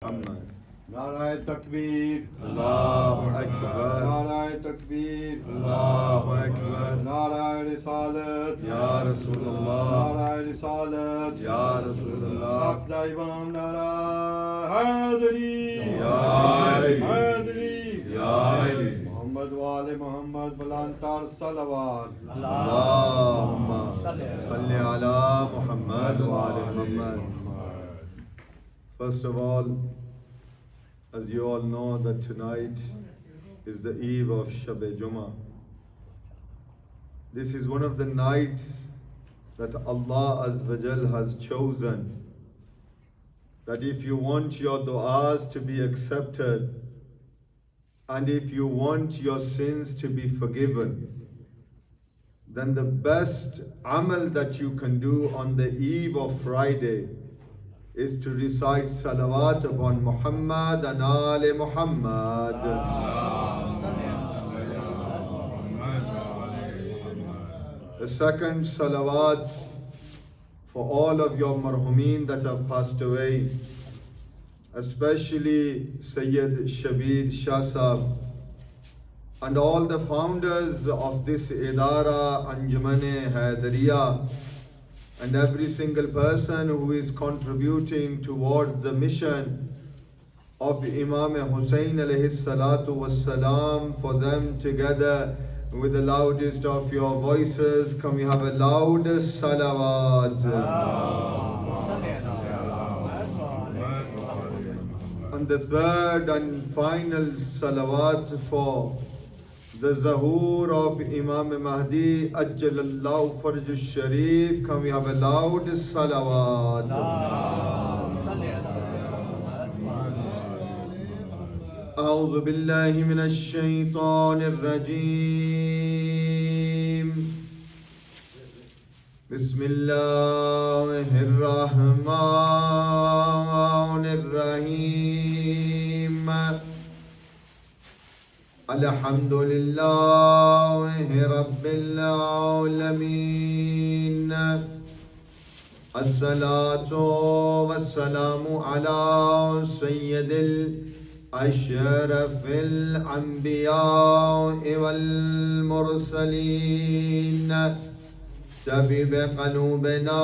नाराय तकबीर, अल्लाहु अकबर, नाराय तकबीर, अल्लाहु अकबर, नाराय रिसालत, या रसूलल्लाह, नाराय रिसालत, या रसूलल्लाह, अपना इमाम नाराय हैदरी, या हैदरी, या मोहम्मद वाले मोहम्मद बुलंदतर सलवात, अल्लाहुम्मा सल्ली अला मुहम्मद व आले Muhammad. First of all, as you all know, that tonight is the eve of Shab-e-Jummah. This is one of the nights that Allah Azza wa Jal has chosen, that if you want your du'as to be accepted and if you want your sins to be forgiven, then the best amal that you can do on the eve of Friday is to recite salawat upon Muhammad and Ali Muhammad. The second salawat for all of your marhumeen that have passed away, especially Sayyid Shabbir Shah and all the founders of this idara, Anjuman-e-Haideria, and every single person who is contributing towards the mission of Imam Hussain alayhi salatu wassalam, for them together with the loudest of your voices, can we have a loud salawat? And the third and final salawat for the Zahur of Imam Mahdi Ajjalallahu Farj Sharif, can we have a loud salawat? أعوذ بالله من الشيطان الرجيم بسم الله الرحمن الرحيم الحمد لله رب العالمين الصلاة والسلام على سيد الأشرف الأنبياء والمرسلين طبيب قلوبنا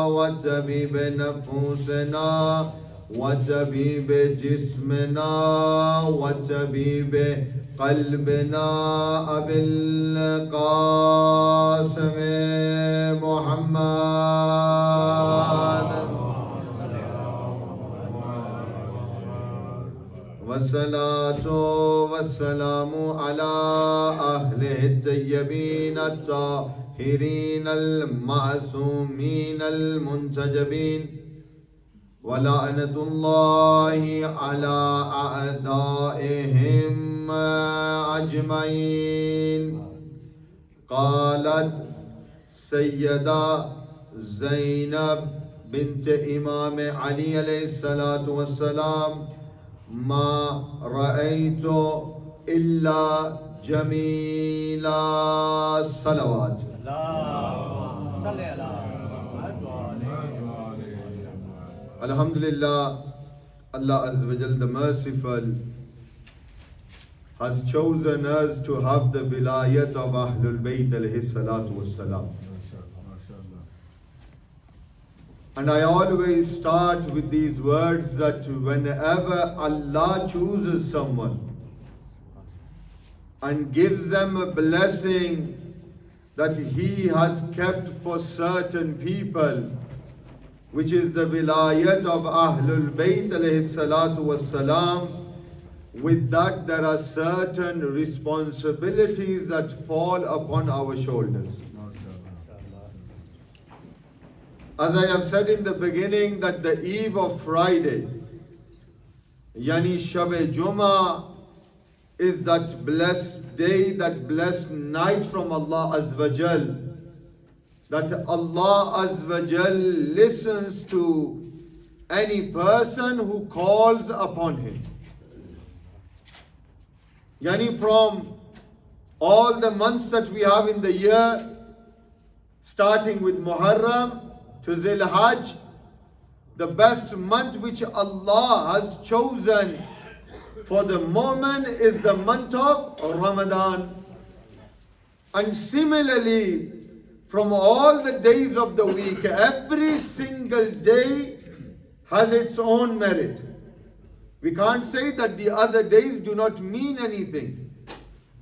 وطبيب نفوسنا وطبيب جسمنا وطبيب قلبنا أبي القاسم محمد والصلاة والسلام على أهله الطيبين الطاهرين المعصومين المنتجبين ولعنة الله على أعدائهم أجمعين. قالت سيدة زينب بنت إمام علي عليه الصلاة والسلام: ما رأيت إلا جميل الصلوات. Alhamdulillah, Allah Azza wa Jal, the Merciful, has chosen us to have the vilayat of Ahlul Bayt alayhi salatu wassalam. And I always start with these words that whenever Allah chooses someone and gives them a blessing that He has kept for certain people, which is the vilayat of Ahlul Bayt alayhi salatu wassalam, with that there are certain responsibilities that fall upon our shoulders. As I have said in the beginning, that the eve of Friday, yani Shab-e-Jummah, is that blessed day, that blessed night from Allah Azza wa Jal, that Allah Azza wa Jal listens to any person who calls upon Him. Yani from all the months that we have in the year, starting with Muharram to Zil Hajj, the best month which Allah has chosen for the moment is the month of Ramadan. And similarly, from all the days of the week, every single day has its own merit. We can't say that the other days do not mean anything.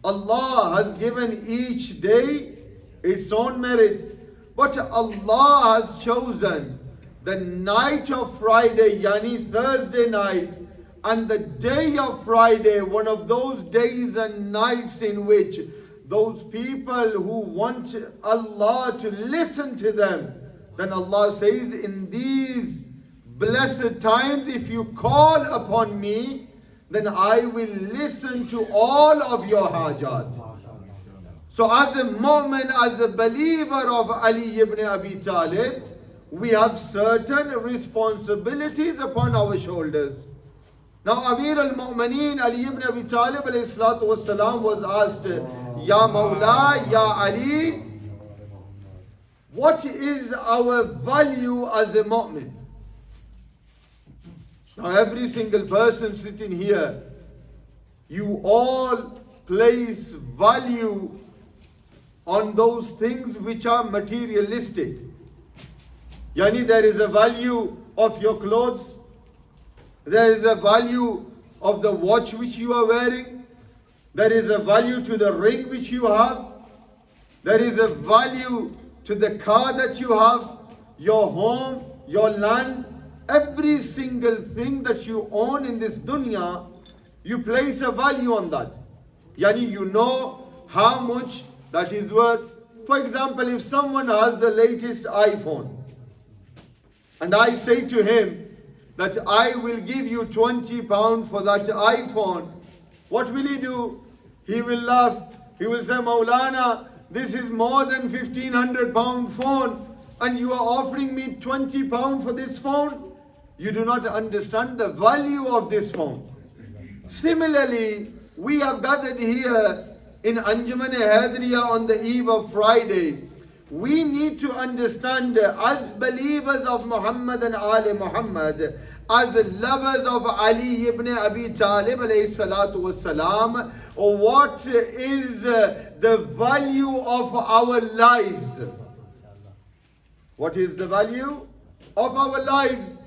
Allah has given each day its own merit. But Allah has chosen the night of Friday, yani Thursday night, and the day of Friday, one of those days and nights in which those people who want Allah to listen to them, then Allah says, in these blessed times, if you call upon me, then I will listen to all of your hajat. So as a mu'min, as a believer of Ali ibn Abi Talib, we have certain responsibilities upon our shoulders. Now Amir al-Mu'mineen Ali ibn Abi Talib alayhi salatu wassalam was asked, Ya Mawla, Ya Ali, what is our value as a mu'min? Now every single person sitting here, you all place value on those things which are materialistic. Yani there is a value of your clothes, there is a value of the watch which you are wearing, there is a value to the ring which you have, there is a value to the car that you have, your home, your land, every single thing that you own in this dunya, you place a value on that. Yani you know how much that is worth. For example, if someone has the latest iPhone, and I say to him that I will give you £20 for that iPhone, what will he do? He will laugh. He will say, Maulana, this is more than £1,500 phone, and you are offering me £20 for this phone? You do not understand the value of this phone. Similarly, we have gathered here in Anjuman-e-Haideria on the eve of Friday. We need to understand, as believers of Muhammad and Ali Muhammad, as lovers of Ali ibn Abi Talib alayhi salatu wassalam, what is the value of our lives? What is the value of our lives?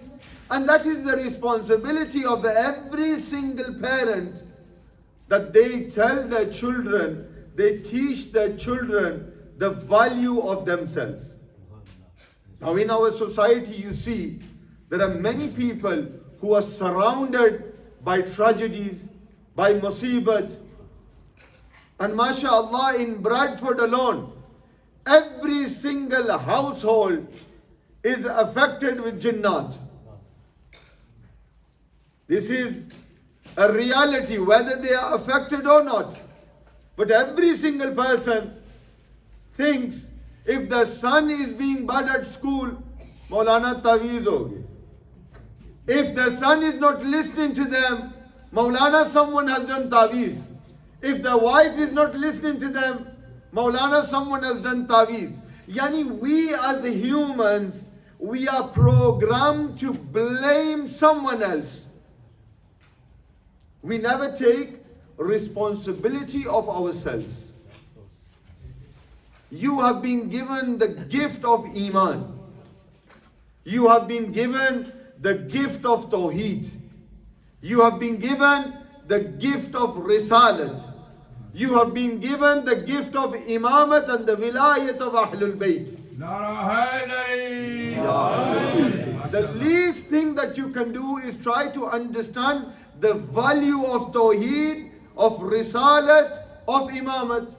And that is the responsibility of every single parent, that they tell their children, they teach their children the value of themselves. Now in our society you see, there are many people who are surrounded by tragedies, by musibat. And mashallah, in Bradford alone, every single household is affected with jinnat. This is a reality, whether they are affected or not. But every single person thinks if the son is being bad at school, Molana taweez hogi. If the son is not listening to them, Maulana, someone has done taweez. If the wife is not listening to them, Maulana, someone has done taweez. Yani we as humans, we are programmed to blame someone else. We never take responsibility of ourselves. You have been given the gift of Iman. You have been given the gift of Tawheed. You have been given the gift of Risalat. You have been given the gift of Imamat and the Wilayat of Ahlul Bayt. The least thing that you can do is try to understand the value of Tawheed, of Risalat, of Imamat.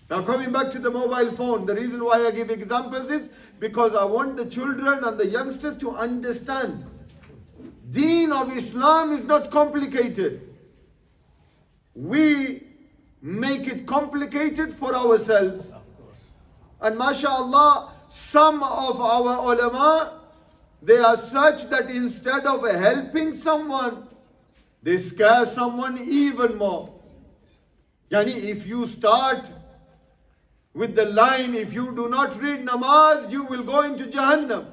Now coming back to the mobile phone, the reason why I give examples is because I want the children and the youngsters to understand Deen of Islam is not complicated. We make it complicated for ourselves. And mashallah, some of our ulama, they are such that instead of helping someone, they scare someone even more. Yani if you start with the line, if you do not read namaz, you will go into Jahannam.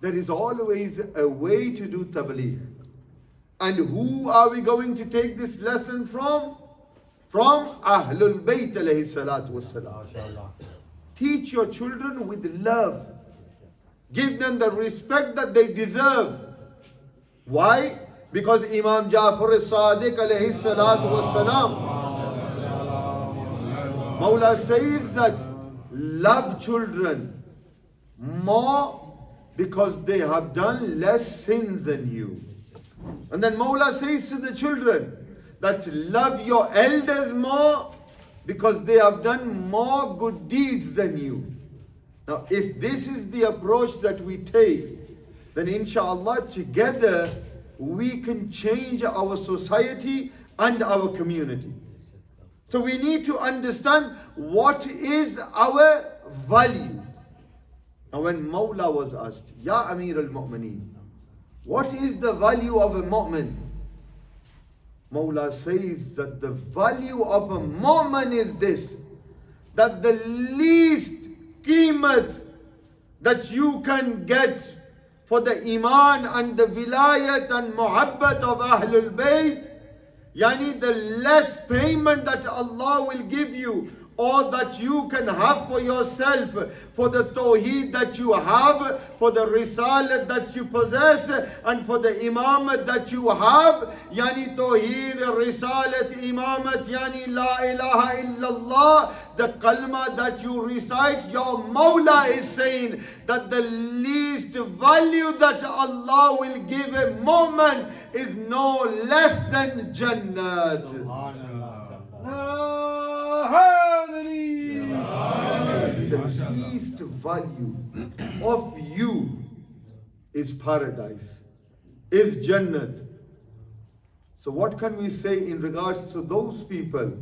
there is always a way to do tabligh. And who are we going to take this lesson from? From Ahlul Bayt alayhi salatu wassalam. Teach your children with love. Give them the respect that they deserve. Why? Because Imam Jafar as-Sadiq alayhi salatu wassalam, Mawla says that love children more because they have done less sins than you. And then Mawla says to the children that love your elders more because they have done more good deeds than you. Now, if this is the approach that we take, then inshallah together we can change our society and our community. So we need to understand what is our value. Now when Mawla was asked, Ya Amir al-Mu'mineen, what is the value of a mu'min? Mawla says that the value of a mu'min is this, that the least qeemat that you can get for the iman and the vilayat and muhabbat of Ahlul Bayt, yani the less payment that Allah will give you, or that you can have for yourself, for the tawheed that you have, for the risalat that you possess, and for the imamat that you have, yani tawheed, risalat, imamat, yani la ilaha illallah, the kalma that you recite, your Mawla is saying that the least value that Allah will give a moment is no less than Jannat. The least value of you is paradise, is Jannat. So what can we say in regards to those people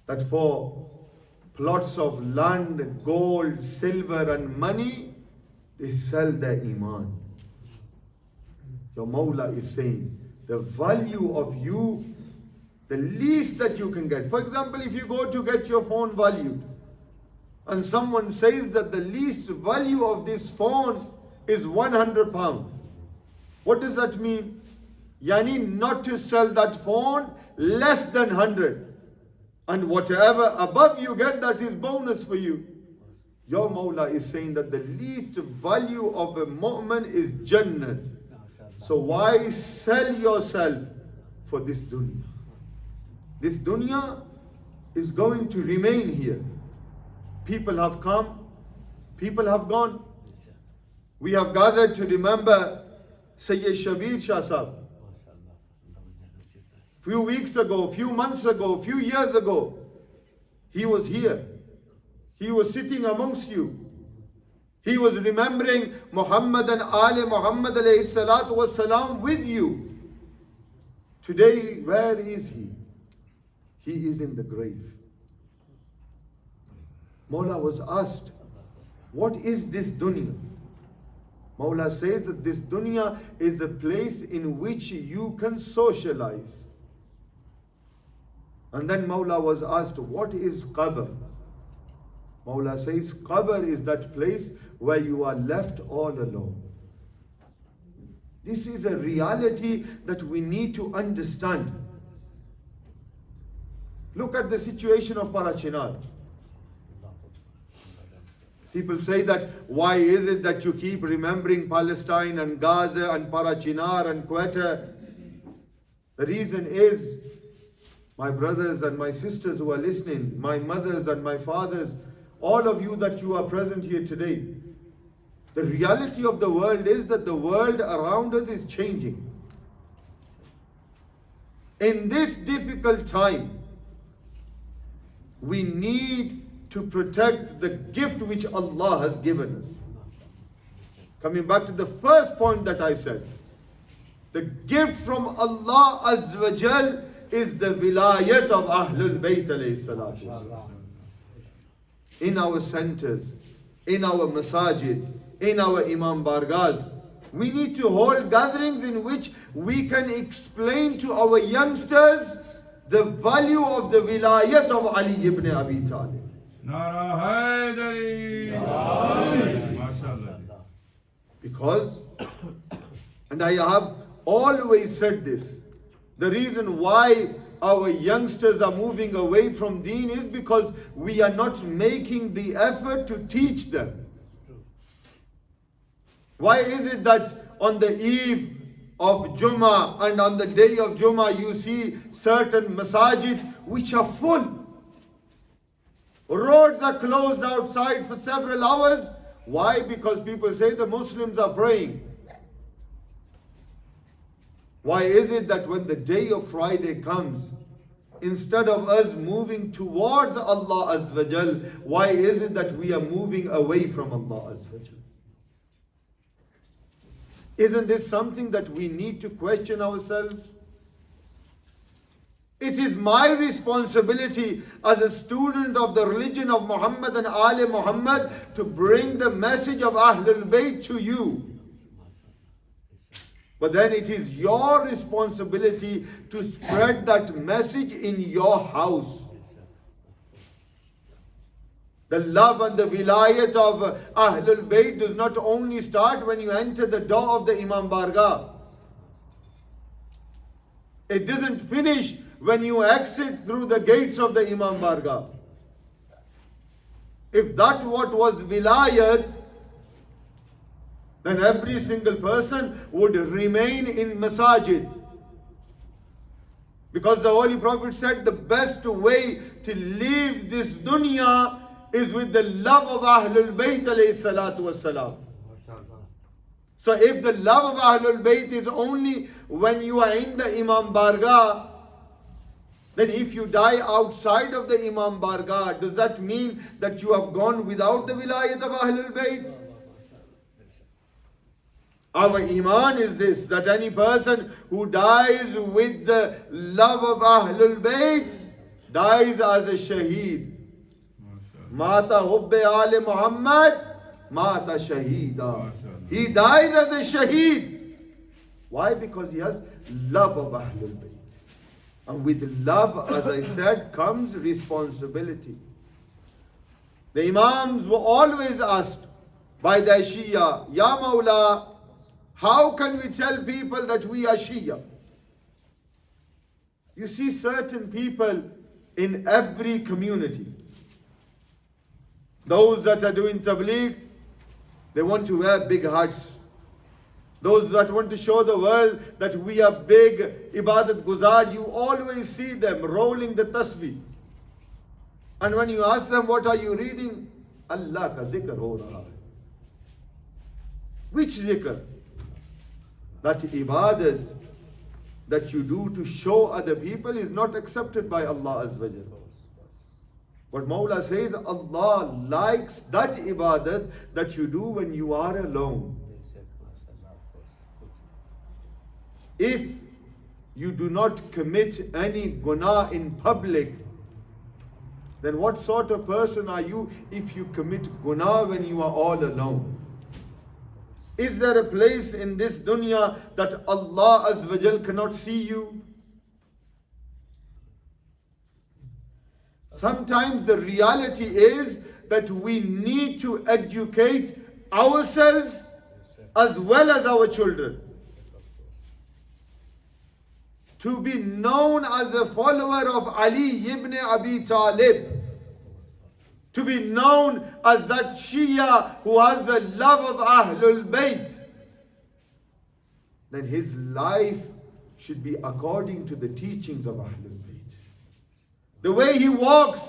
that for plots of land, gold, silver and money, they sell their iman? Your Mawla is saying the value of you, the least that you can get. For example, if you go to get your phone valued and someone says that the least value of this phone is £100, what does that mean? Yani not to sell that phone less than 100, and whatever above you get, that is bonus for you. Your Mawla is saying that the least value of a mu'min is Jannat. So why sell yourself for this dunya? This dunya is going to remain here. People have come, people have gone. We have gathered to remember Sayyid Shabbir Shah Sahab. Few weeks ago, few months ago, few years ago, he was here. He was sitting amongst you. He was remembering Muhammad and Ali Muhammad alayhi salatu wassalam with you. Today, where is he? He is in the grave. Mawla was asked, what is this dunya? Mawla says that this dunya is a place in which you can socialize. And then Mawla was asked, what is qabr? Mawla says, qabr is that place where you are left all alone. This is a reality that we need to understand. Look at the situation of Parachinar. People say that, why is it that you keep remembering Palestine and Gaza and Parachinar and Quetta? The reason is, my brothers and my sisters who are listening, my mothers and my fathers, all of you that you are present here today, the reality of the world is that the world around us is changing. In this difficult time, we need to protect the gift which Allah has given us. Coming back to the first point that I said, the gift from Allah Azza wa Jal is the vilayat of Ahlul Bayt alayhi salatu. In our centers, in our masajid, in our Imam Bargahs, we need to hold gatherings in which we can explain to our youngsters the value of the vilayat of Ali ibn Abi Talib. Nara Haideria. MashaAllah. Because, and I have always said this, the reason why our youngsters are moving away from deen is because we are not making the effort to teach them. Why is it that on the eve of Jummah and on the day of Jummah you see certain masajid which are full? Roads are closed outside for several hours. Why? Because people say the Muslims are praying. Why is it that when the day of Friday comes, instead of us moving towards Allah Azza wa Jal, why is it that we are moving away from Allah Azza wa Jal? Isn't this something that we need to question ourselves? It is my responsibility as a student of the religion of Muhammad and Ali Muhammad to bring the message of Ahlul Bayt to you. But then it is your responsibility to spread that message in your house. The love and the wilayat of Ahlul Bayt does not only start when you enter the door of the Imam Bargah. It doesn't finish when you exit through the gates of the Imam Bargah. If that what was wilayat, then every single person would remain in masajid. Because the Holy Prophet said the best way to leave this dunya is with the love of Ahlul Bayt alayhi salatu wassalam. So if the love of Ahlul Bayt is only when you are in the Imam Bargah, then if you die outside of the Imam Bargah, does that mean that you have gone without the wilayat of Ahlul Bayt? Our iman is this, that any person who dies with the love of Ahlul Bayt dies as a shaheed. Mata hubbe Ali Muhammad, mata shaheeda. He dies as a shaheed. Why? Because he has love of Ahlul Bayt. And with love, as I said, comes responsibility. The Imams were always asked by their Shia, Ya Mawla, how can we tell people that we are Shia? You see certain people in every community. Those that are doing tabligh, they want to wear big hats. Those that want to show the world that we are big ibadat guzar, you always see them rolling the tasbih. And when you ask them, what are you reading? Allah ka zikr ho raha hai. Which zikr? That ibadat that you do to show other people is not accepted by Allah Azza wa Jalla. But Mawla says Allah likes that ibadat that you do when you are alone. If you do not commit any guna in public, then what sort of person are you if you commit guna when you are all alone? Is there a place in this dunya that Allah Azza wa Jal cannot see you? Sometimes the reality is that we need to educate ourselves as well as our children. To be known as a follower of Ali ibn Abi Talib. To be known as that Shia who has the love of Ahlul Bayt. Then his life should be according to the teachings of Ahlul Bayt. The way he walks,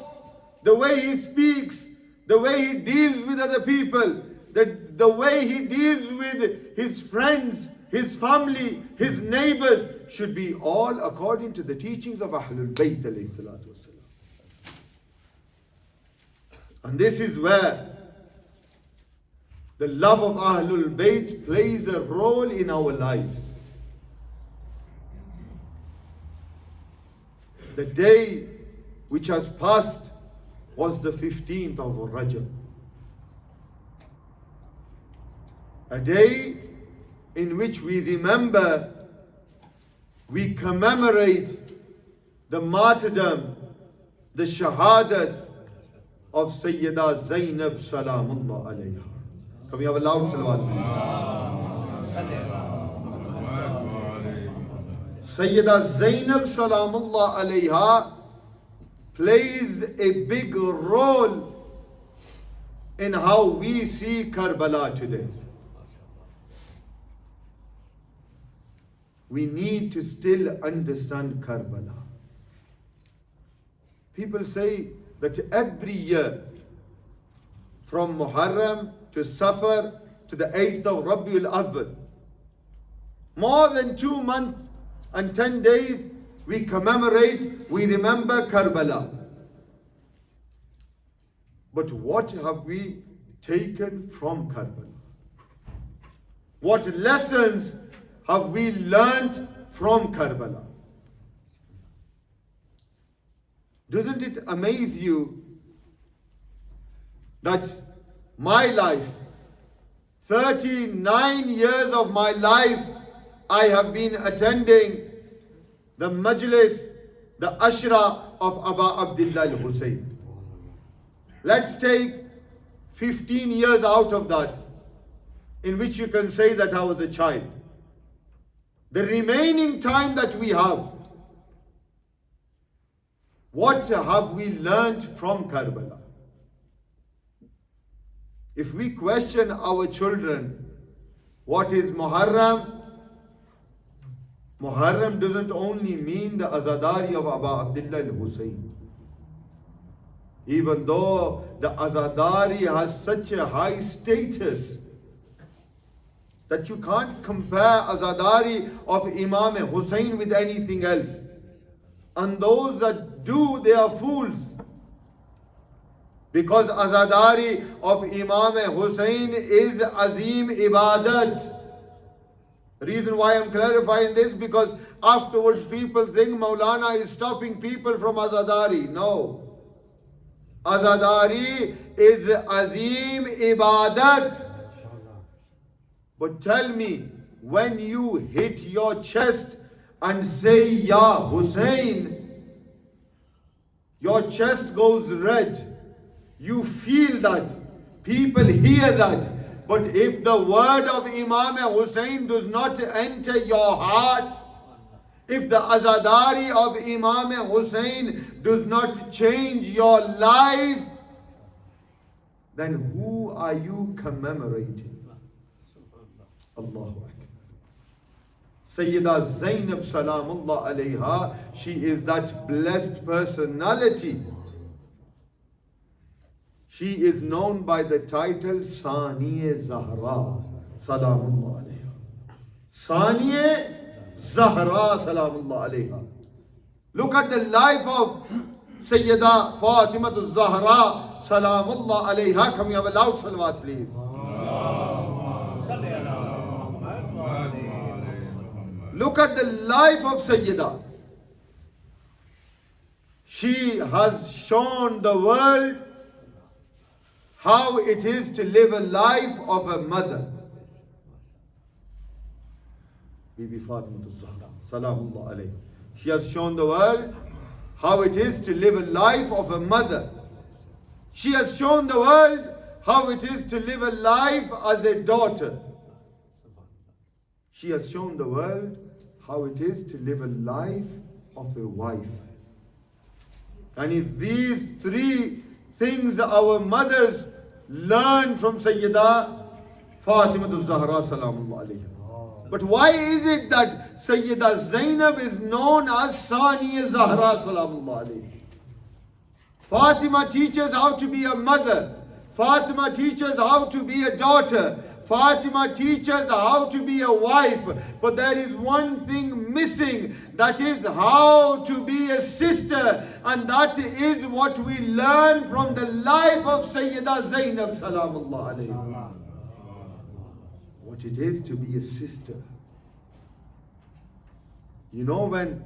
the way he speaks, the way he deals with other people, the way he deals with his friends, his family, his neighbors should be all according to the teachings of Ahlul Bayt alayhi salatu wasalam. And this is where the love of Ahlul Bayt plays a role in our lives. The day which has passed was the 15th of Rajab. A day in which we remember, we commemorate the martyrdom, the Shahadat of Syeda Zainab Salamullah alayha. Can we have a loud salawat? Sayyida Zainab Salamullah alayha plays a big role in how we see Karbala today. We need to still understand Karbala. People say that every year, from Muharram to Safar to the 8th of Rabiul Awwal, more than 2 months and 10 days, we commemorate, we remember Karbala. But what have we taken from Karbala? What lessons have we learnt from Karbala? Doesn't it amaze you that my life, 39 years of my life, I have been attending the Majlis, the Ashra of Aba Abdullah al-Hussain. Let's take 15 years out of that, in which you can say that I was a child. The remaining time that we have, what have we learnt from Karbala? If we question our children, what is Muharram? Muharram doesn't only mean the Azadari of Aba Abdullah al-Hussain. Even though the Azadari has such a high status that you can't compare Azadari of Imam Hussain with anything else. And those that do, they are fools. Because Azadari of Imam Hussain is Azim Ibadat. The reason why I'm clarifying this, because afterwards people think Maulana is stopping people from Azadari. No. Azadari is Azim Ibadat. But tell me, when you hit your chest and say Ya Hussain, your chest goes red. You feel that. People hear that. But if the word of Imam Hussain does not enter your heart, if the Azadari of Imam Hussain does not change your life, then who are you commemorating? Allahu Akbar. Sayyida Zainab Salamullah alayha, she is that blessed personality. She is known by the title Saniye Zahra Salamullah alayha. Saniye Zahra Salamullah alayha. Look at the life of Sayyida Fatima Zahra Salamullah alayha. Can we have a loud salawat, please? Look at the life of Sayyida. She has shown the world how it is to live a life of a mother. Bibi Fatima Zahra, Salamullah alayhi. She has shown the world how it is to live a life of a mother. She has shown the world how it is to live a life as a daughter. She has shown the world how it is to live a life of a wife. And if these three things our mothers learn from Sayyida Fatima Zahra Salamullah alayha. But why is it that Sayyida Zainab is known as Saniya Zahra Salamullah alayha? Fatima teaches how to be a mother. Fatima teaches how to be a daughter. Fatima teaches how to be a wife. But there is one thing missing. That is how to be a sister. And that is what we learn from the life of Sayyida Zainab Salamullah alayha. What it is to be a sister. You know, when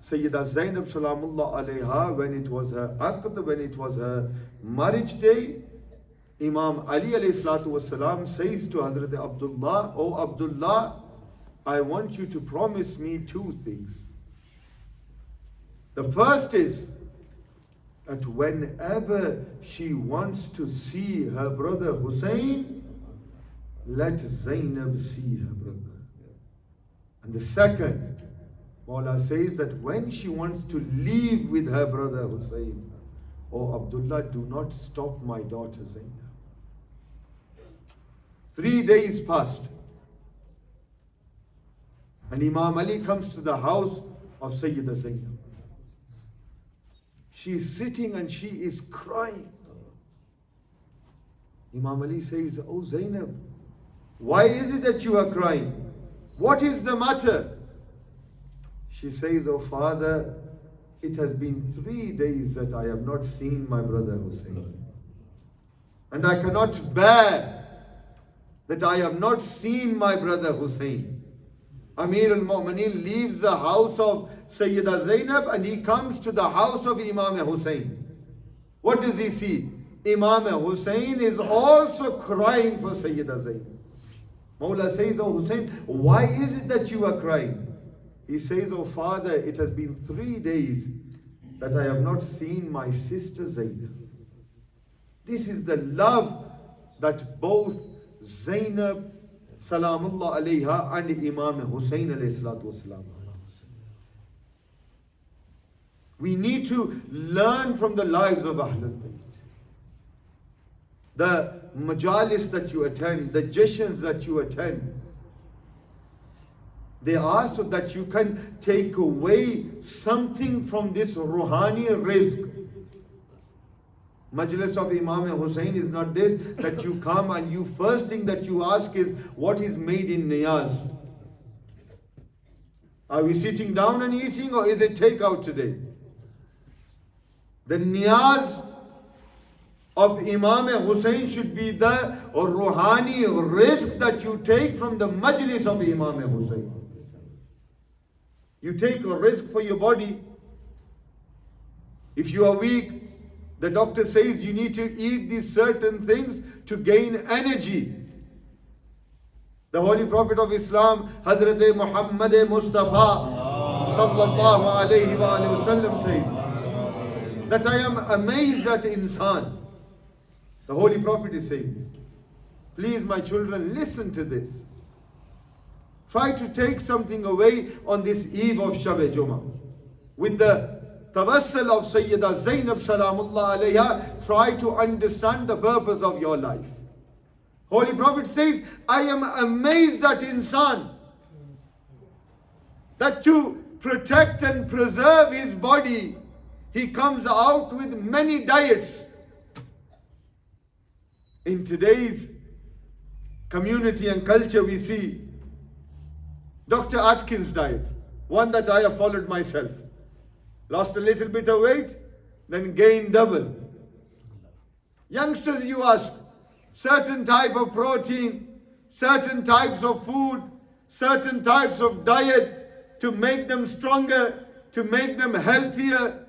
Sayyida Zainab Salamullah alayha, when it was her aqd, when it was her marriage day, Imam Ali alayhi salatu wasalam says to Hazrat Abdullah, "Oh Abdullah, I want you to promise me two things. The first is that whenever she wants to see her brother Hussain, let Zainab see her brother. And the second, Mawla says that when she wants to leave with her brother Hussain, oh Abdullah, do not stop my daughter Zainab. 3 days passed. And Imam Ali comes to the house of Sayyida Zainab. She is sitting and she is crying. Imam Ali says, oh Zainab, why is it that you are crying? What is the matter? She says, oh father, it has been 3 days that I have not seen my brother Hussain. And I cannot bear that I have not seen my brother Hussain. Amir al-Mu'mineen leaves the house of Sayyida Zainab and he comes to the house of Imam Hussain. What does he see? Imam Hussain is also crying for Sayyida Zainab. Mawla says, oh Hussain, why is it that you are crying? He says, oh father, it has been 3 days that I have not seen my sister Zainab. This is the love that both Zainab Salamullah alayha and Imam Hussain alayhi salatu wasalam. We need to learn from the lives of Ahlul Bayt. The majalis that you attend, the jasans that you attend, they are so that you can take away something from this ruhani rizq. Majlis of Imam Hussain is not this, that you come and you first thing that you ask is, what is made in niyaz? Are we sitting down and eating or is it takeout today? The niyaz of Imam Hussain should be the ruhani rizq that you take from the majlis of Imam Hussain. You take a rizq for your body. If you are weak, the doctor says you need to eat these certain things to gain energy. The Holy Prophet of Islam, Hazrat Muhammad Mustafa sallallahu alayhi wa sallam says that I am amazed at insan. The Holy Prophet is saying this. Please my children, listen to this. Try to take something away on this eve of Shab-e Jummah. With the Tawassul of Sayyida Zainab Salamullah alayha, try to understand the purpose of your life. Holy Prophet says, I am amazed at insan that to protect and preserve his body, he comes out with many diets. In today's community and culture, we see Dr. Atkins' diet, one that I have followed myself. Lost a little bit of weight, then gained double. Youngsters, you ask, certain type of protein, certain types of food, certain types of diet to make them stronger, to make them healthier.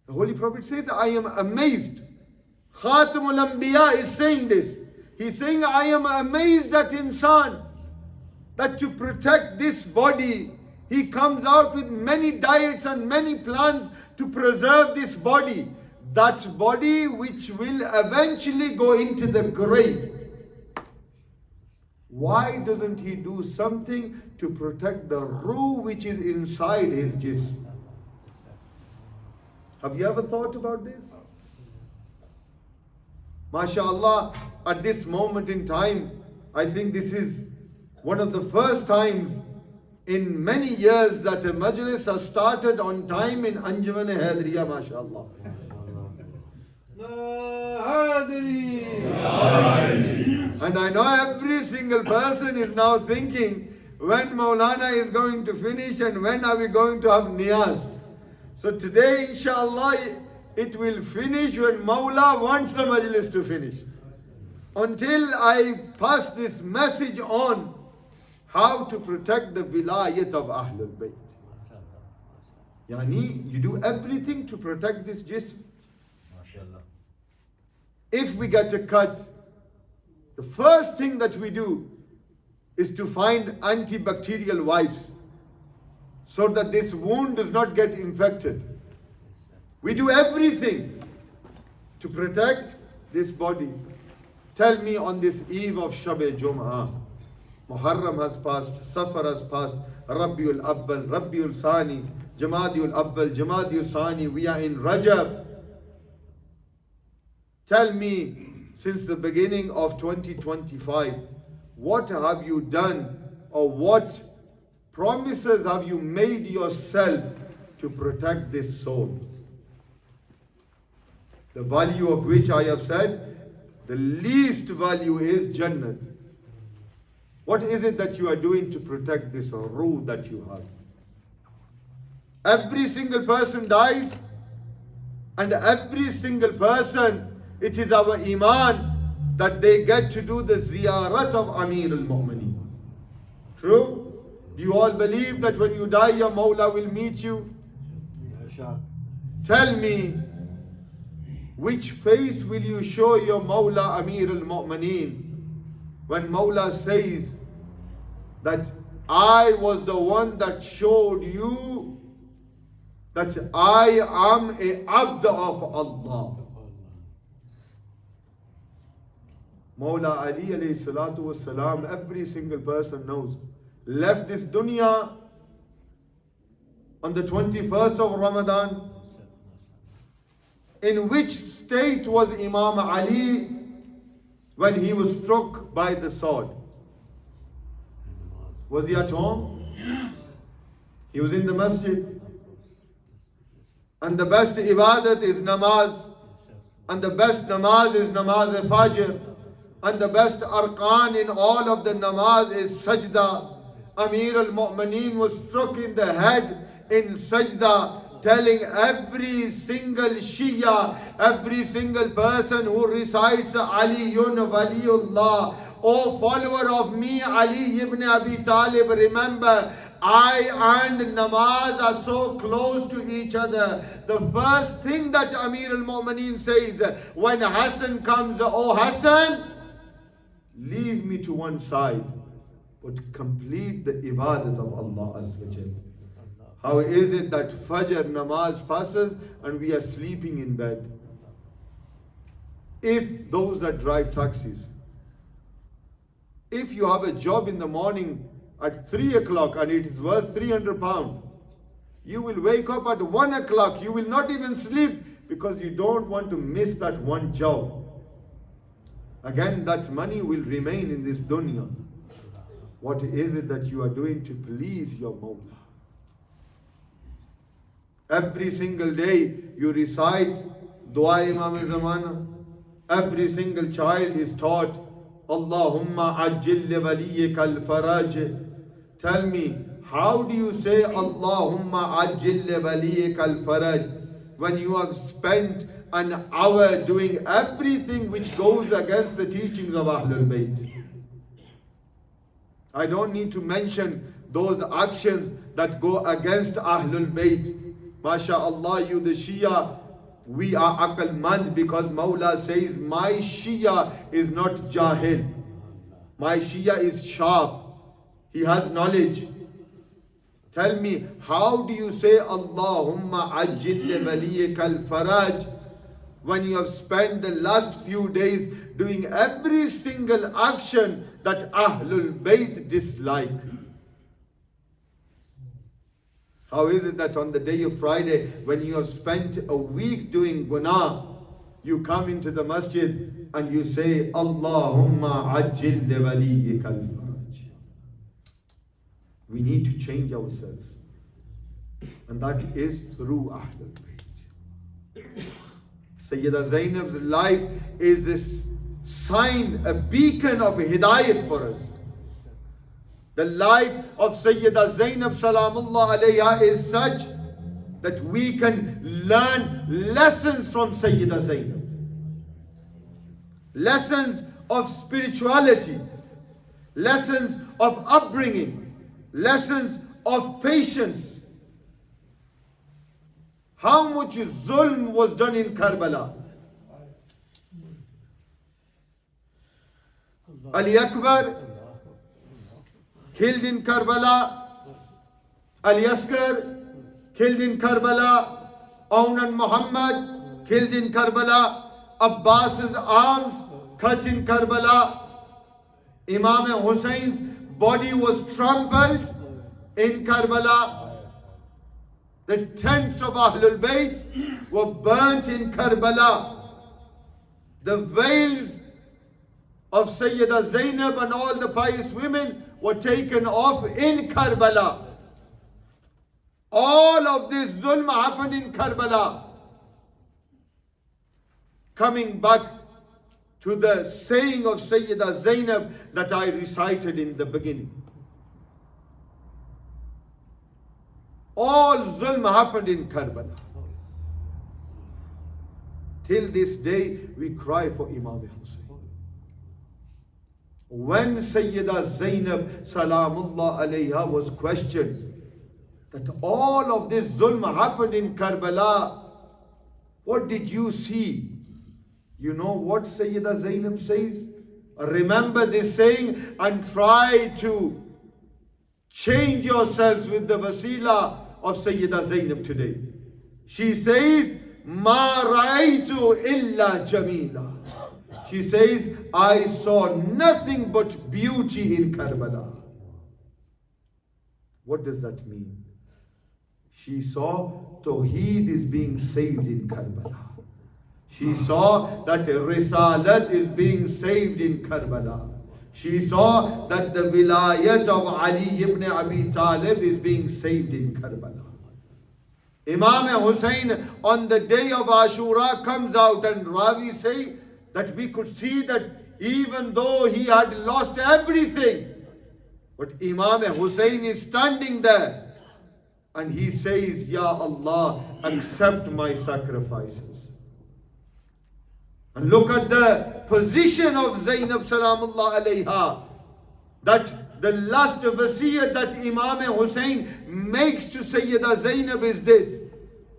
The Holy Prophet says, I am amazed. Khatamul Anbiya is saying this. He's saying, I am amazed at insan that to protect this body, he comes out with many diets and many plans to preserve this body. That body which will eventually go into the grave. Why doesn't he do something to protect the ruh which is inside his jism? Have you ever thought about this? MashaAllah, at this moment in time, I think this is one of the first times in many years that a majlis has started on time in Anjuman-e-Haideria, MashaAllah. And I know every single person is now thinking when Molana is going to finish and when are we going to have niyaz. So today, inshallah, it will finish when Mawla wants the majlis to finish. Until I pass this message on how to protect the vilayat of Ahlul Bayt. Yani, you do everything to protect this jism. If we get a cut, the first thing that we do is to find antibacterial wipes so that this wound does not get infected. We do everything to protect this body. Tell me on this eve of Shabbir Jum'ah, Muharram has passed, Safar has passed, Rabiul Awwal, Rabiul Sani, Jamadiul Awwal, Jamadiul Sani, we are in Rajab. Tell me, since the beginning of 2025, what have you done, or what promises have you made yourself to protect this soul? The value of which I have said, the least value is Jannat. What is it that you are doing to protect this ruh that you have? Every single person dies, and every single person, it is our iman that they get to do the ziyarat of Amir al-Mu'mineen. True? Do you all believe that when you die, your Mawla will meet you? Tell me, which face will you show your Mawla Amir al-Mu'mineen when Mawla says that I was the one that showed you that I am a abd of Allah? Mawla Ali alayhi salatu was salam, every single person knows, left this dunya on the 21st of Ramadan. In which state was Imam Ali when he was struck by the sword? Was he at home? He was in the masjid. And the best ibadat is namaz. And the best namaz is namaz-e-fajr. And the best arkan in all of the namaz is sajda. Amir al-Mu'mineen was struck in the head in sajda, telling every single Shia, every single person who recites Aliyun Waliullah, O follower of me, Ali ibn Abi Talib, remember, I and namaz are so close to each other. The first thing that Amir al-Mu'mineen says when Hassan comes, O Hassan, leave me to one side, but complete the ibadat of Allah Azza wa Jalla. How is it that Fajr namaz passes and we are sleeping in bed? If those that drive taxis, if you have a job in the morning at 3 o'clock and it is worth £300, you will wake up at 1 o'clock, you will not even sleep because you don't want to miss that one job. Again, that money will remain in this dunya. What is it that you are doing to please your Mawla? Every single day you recite Dua Imam Zamana. Every single child is taught Allahumma ajil li waliyika al-faraj. Tell me, how do you say Allahumma ajil li waliyika al-faraj when you have spent an hour doing everything which goes against the teachings of Ahlul Bayt? I don't need to mention those actions that go against Ahlul Bayt. MashaAllah, you the Shia, we are aql-mand because Mawla says, my Shia is not Jahil. My Shia is sharp. He has knowledge. Tell me, how do you say Allahumma ajil li waliyika al-faraj when you have spent the last few days doing every single action that Ahlul Bayt dislike? How is it that on the day of Friday, when you have spent a week doing guna, you come into the masjid and you say, Allahumma ajil li waliyika al-faraj? We need to change ourselves. And that is through Ahlul Bayt. Sayyida Zainab's life is this sign, a beacon of hidayat for us. The life of Sayyida Zainab Salamullah alayha is such that we can learn lessons from Sayyida Zainab. Lessons of spirituality, lessons of upbringing, lessons of patience. How much zulm was done in Karbala? Ali Akbar killed in Karbala, Ali Asgar killed in Karbala, Muhammad killed in Karbala, Abbas's arms cut in Karbala. Imam Hussein's body was trampled in Karbala. The tents of Ahlul Bayt were burnt in Karbala. The veils of Sayyida Zainab and all the pious women were taken off in Karbala. All of this zulm happened in Karbala. Coming back to the saying of Sayyida Zainab that I recited in the beginning. All zulm happened in Karbala. Till this day we cry for Imam Hussain. When Sayyida Zainab Salamullah alayha was questioned that all of this zulm happened in Karbala, what did you see? You know what Sayyida Zainab says? Remember this saying and try to change yourselves with the wasila of Sayyida Zainab today. She says, Ma ra'aytu illa jamila. She says, I saw nothing but beauty in Karbala. What does that mean? She saw Tawheed is being saved in Karbala. She saw that Risalat is being saved in Karbala. She saw that the Vilayat of Ali ibn Abi Talib is being saved in Karbala. Imam Hussain on the day of Ashura comes out, and Ravi say that we could see that even though he had lost everything, but Imam Hussain is standing there and he says, Ya Allah, accept my sacrifices. And look at the position of Zainab Salamullah alayha, that the last wasiyah that Imam Hussain makes to Sayyida Zainab is this: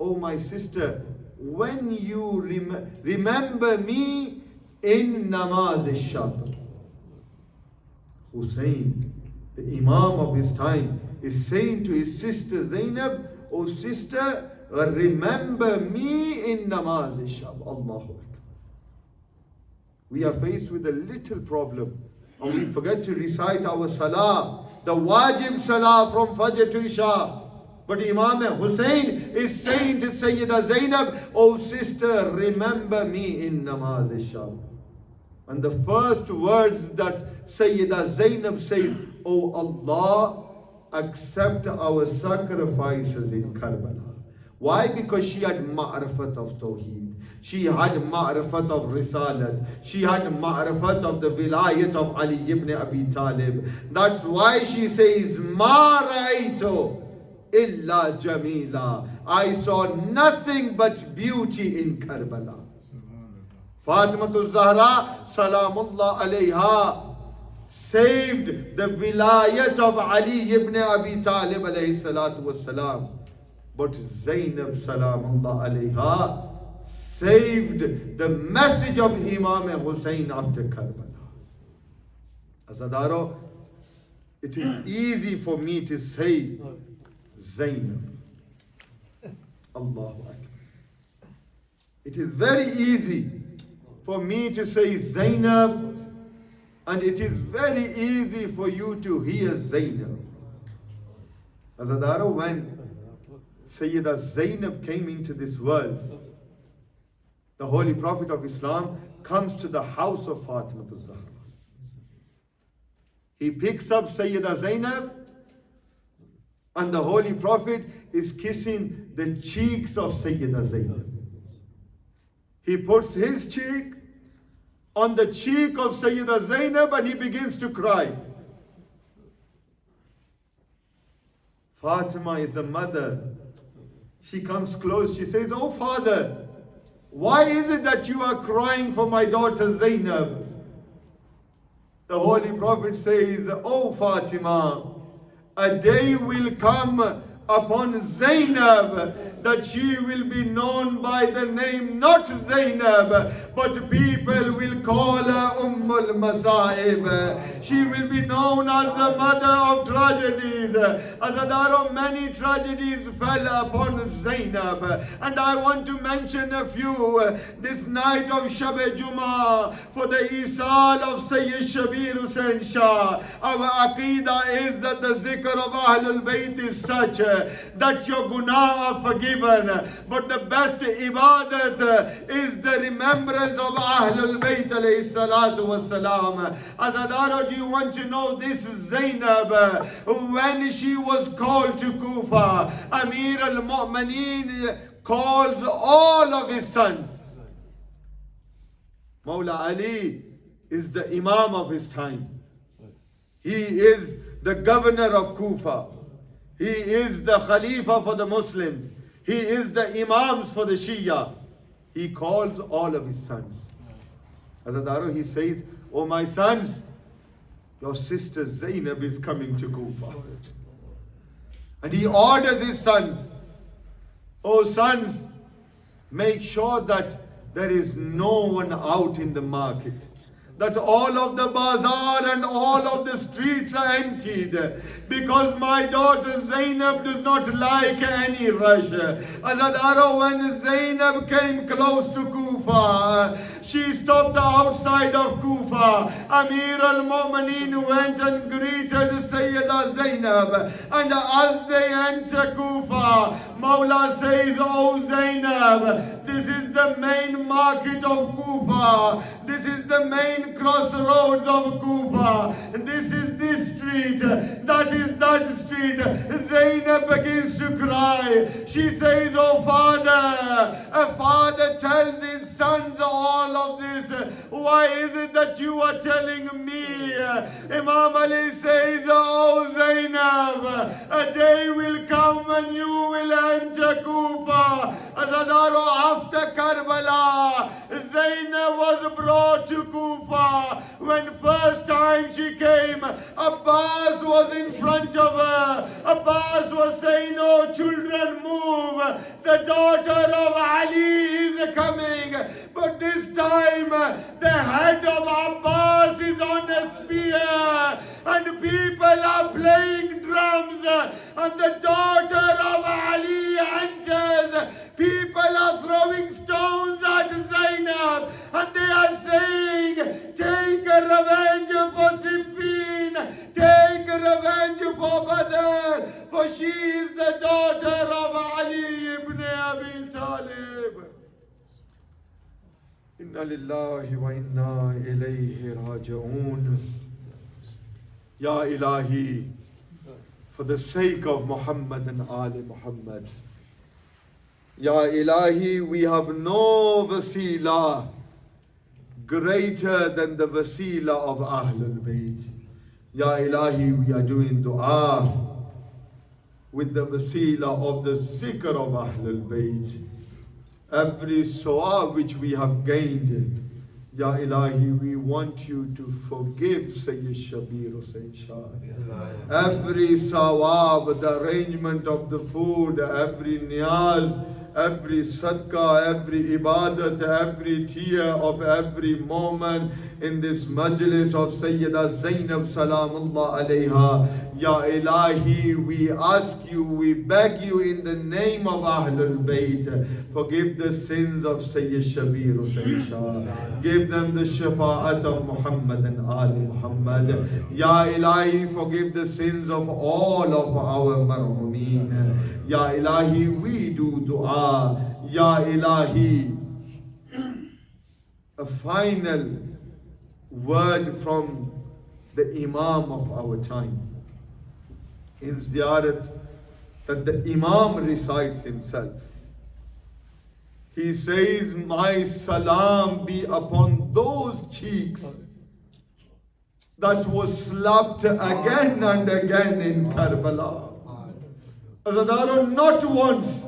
oh my sister, when you remember me in namaz-e-Shabbir. Hussain, the Imam of his time, is saying to his sister Zainab, oh sister, remember me in namaz-e-Shabbir. Allahu Akbar. We are faced with a little problem, and we forget to recite our salah, the wajib salah from Fajr to Isha. But Imam Hussain is saying to Sayyida Zainab, oh sister, remember me in namaz-e-Shabbir. And the first words that Sayyida Zainab says, oh Allah, accept our sacrifices in Karbala. Why? Because she had ma'rifat of Tawheed. She had ma'rifat of Risalat. She had ma'rifat of the Vilayat of Ali ibn Abi Talib. That's why she says, Ma ra'aytu illa jamila. I saw nothing but beauty in Karbala. Fatimatu Zahra Salamullah alayha saved the Vilayat of Ali ibn Abi Talib alayhi salatu wassalam. But Zainab Salamullah alayha saved the message of Imam Hussain after Karbala. Azadaro, it is easy for me to say Zainab. Allahu Akbar. It is very easy for me to say Zainab, and it is very easy for you to hear Zainab. Azadaro, when Sayyida Zainab came into this world, the Holy Prophet of Islam comes to the house of Fatima Zahra. He picks up Sayyida Zainab, and the Holy Prophet is kissing the cheeks of Sayyida Zainab. He puts his cheek on the cheek of Sayyida Zainab and he begins to cry. Fatima is the mother. She comes close. She says, oh father, why is it that you are crying for my daughter Zainab? The Holy Prophet says, oh Fatima, a day will come upon Zainab, that she will be known by the name not Zainab, but people will call her Masaib. She will be known as the mother of tragedies. Azadaro, many tragedies fell upon Zainab, and I want to mention a few. This night of Shab Juma, for the Esaal of Sayyid Shabbir Hussain Shah, our Aqidah is that the zikr of Ahlul Bayt is such that your guna are forgiven, but the best ibadat is the remembrance of Ahlul Bayt alayhi salatu wassalam. Azadaro, do you want to know this? Zainab, when she was called to Kufa, Amir al-Mu'mineen calls all of his sons. Mawla Ali is the Imam of his time. He is the governor of Kufa. He is the Khalifa for the Muslims. He is the Imams for the Shia. He calls all of his sons. Azadaro, he says, "Oh my sons, your sister Zainab is coming to Kufa." And he orders his sons, "Oh sons, make sure that there is no one out in the market, that all of the bazaar and all of the streets are emptied, because my daughter Zainab does not like any rush." Azadaro, when Zainab came close to Kufa, she stopped outside of Kufa. Amir al-Mu'mineen went and greeted Sayyida Zainab, and as they enter Kufa, Mawla says, "Oh Zainab, this is the main market of Kufa. This is the main crossroads of Kufa. This is this street. That is that street." Zainab begins to cry. She says, "Oh father, a father tells his sons all of this. Why is it that you are telling me?" Imam Ali says, "Oh Zainab, a day will come when you will enter Kufa." Azadaro, after Karbala, Zainab was brought to Kufa. When first time she came, Abbas was in front of her. Abbas was saying, "Oh children, move. The daughter of Ali is coming." But this time, the head of Abbas is on a spear, and people are playing drums, and the daughter of Ali enters. People are throwing stones at Zainab, and they are saying, "Take a revenge for Siffin, take a revenge for Badr, for she is the daughter of Ali ibn Abi Talib." Inna lillahi wa inna ilayhi raji'un. Ya Ilahi, for the sake of Muhammad and Ali Muhammad, Ya Ilahi, we have no wasila greater than the wasila of Ahlul Bayt. Ya Ilahi, we are doing dua with the wasila of the zikr of Ahlul Bayt. Every sawaab which we have gained, Ya Ilahi, we want you to forgive Sayyid Shabbir Hussain Shah. Every sawaab, the arrangement of the food, every niyaz, every sadaqah, every ibadat, every tear of every moment in this majlis of Sayyida Zainab Salamullah alayha. Ya Ilahi, we ask you, we beg you in the name of Ahlul Bayt, forgive the sins of Sayyid Shabbir Hussain Shah. Give them the shafa'at of Muhammad and Ali Muhammad. Ya Ilahi, forgive the sins of all of our marhumeen. Ya Ilahi, we do dua. Ya Ilahi, a final word from the Imam of our time in ziyarat that the Imam recites himself. He says, "My salam be upon those cheeks that was slapped again and again in Karbala." Azadaro, not once,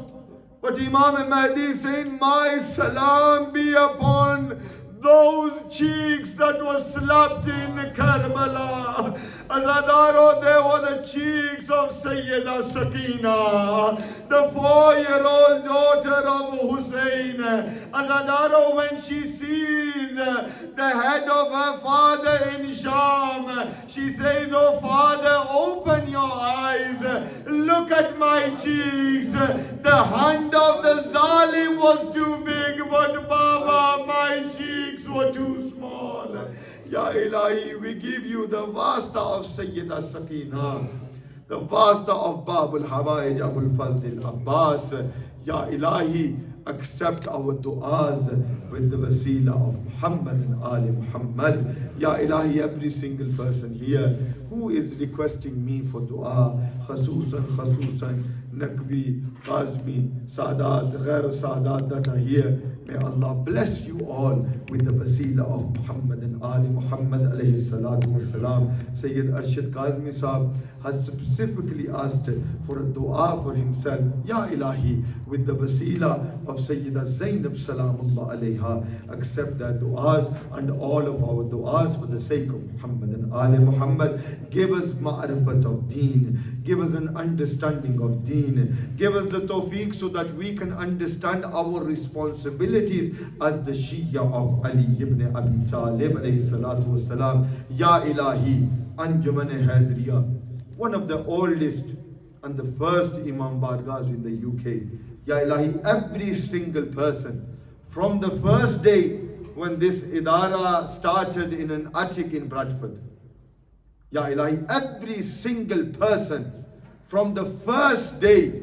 but Imam Mahdi is saying, "My salam be upon those cheeks that were slapped in Karbala. Azadaro, they were the cheeks of Sayyida Sakina, the 4-year-old daughter of Hussain. Azadaro, when she sees the head of her father in Sham, she says, oh father, open your eyes, look at my cheeks. The hand of the Zalim was too big, but Baba, my cheeks were too small. Ya Ilahi, we give you the wasta of Sayyida Sakina, the wasta of Babul Hawaij Abul Fazl Abbas. Ya Ilahi, accept our du'as with the wasila of Muhammad and Ali Muhammad. Ya Ilahi, every single person here who is requesting me for dua, Khususan, Naqvi, Qazmi, Sadat, Ghair Sadat that are here, may Allah bless you all with the wasila of Muhammad and Ali Muhammad alayhi salatu wasalam. Sayyid Arshad Qazmi Sahab has specifically asked for a dua for himself. Ya Ilahi, with the wasila of Sayyida Zainab Salamullah alayha, accept their du'as and all of our du'as for the sake of Muhammad and Ali Muhammad. Give us ma'rifat of deen, give us an understanding of deen, give us the tawfiq so that we can understand our responsibilities as the Shia of Ali ibn Abi Talib alayhi salatu wasalam. Ya Ilahi, Anjuman-e-Haideria, one of the oldest and the first Imam Bargahs in the UK. Ya Ilahi, every single person from the first day when this idara started in an attic in Bradford. Ya Ilahi, every single person from the first day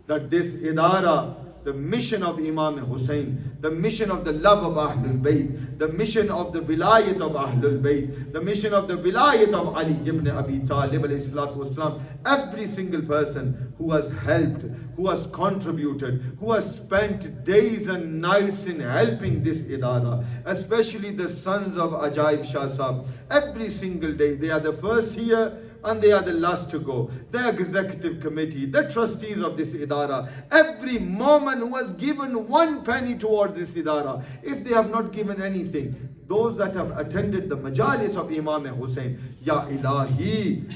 that this idara, the mission of Imam Hussain, the mission of the love of Ahlul Bayt, the mission of the vilayat of Ahlul Bayt, the mission of the vilayat of Ali ibn Abi Talib alayhi salatu wasalam, every single person who has helped, who has contributed, who has spent days and nights in helping this idara, especially the sons of Ajaib Shah Sahab, every single day, they are the first here and they are the last to go. The executive committee, the trustees of this idara, every moment who has given 1 penny towards this idara, if they have not given anything, those that have attended the majalis of Imam Hussain, Ya Ilahi,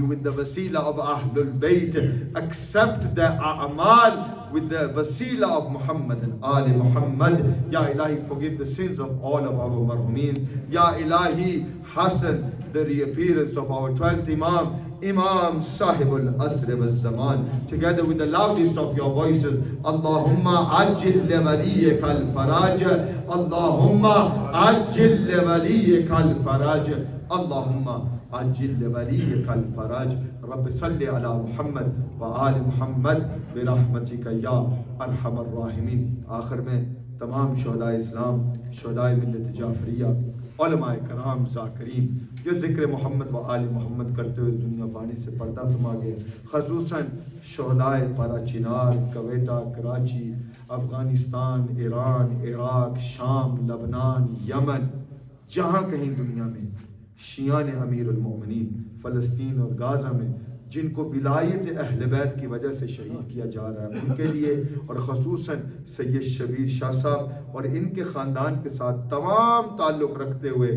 with the wasila of Ahlul Bayt, accept their a'mal with the wasila of Muhammad and Ali Muhammad. Ya Ilahi, forgive the sins of all of our marhumeens. Ya Ilahi, hasten the reappearance of our 12th Imam, Imam Sahibul Asr wal Zaman, together with the loudest of your voices. Allahumma ajil li waliyyika al-faraj, Allahumma ajil li waliyyika al-faraj, Allahumma ajil li waliyyika al-faraj. Rabbi salli ala Muhammad wa ali Muhammad bi rahmatika ya arhamar rahimin. आखिर में तमाम शुहदा इस्लाम, शुहदा मिल्लत जाफरिया, उलमाए कराम ज़ाकिरीन जो ज़िक्र मोहम्मद व आले मोहम्मद करते हुए दुनिया फानी से पर्दा फरमा गए, ख़ुसूसन शुहदाए पारा चिनार, कवेटा, कराची, अफ़गानिस्तान, ईरान, इराक, शाम, लबनान, यमन, जहाँ कहीं दुनिया में शियान अमीरुल मोमिनीन फ़लस्तीन और गाज़ा में जिनको विलायत अहले बैत की वजह से शहीद किया जा रहा है, उनके लिए और ख़ुसूसन सैयद शबीर शाह साहब और इनके ख़ानदान के साथ तमाम ताल्लुक़ रखते हुए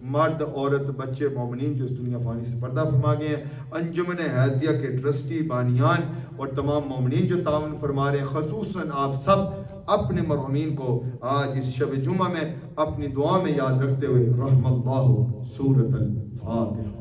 मर्द, औरत, बच्चे, मोमिनीन जो इस दुनिया फ़ानी से पर्दा फरमा गए हैं, अंजुमन-ए-हाइदरिया के ट्रस्टी, बानियान और तमाम मोमिनीन जो ताउन फरमा रहे हैं, ख़ुसूसन आप सब अपने मरहुमीन को आज इस शब जुमा में अपनी दुआ में याद रखते हुए रहमल्लाहु सूरतल फातिहा।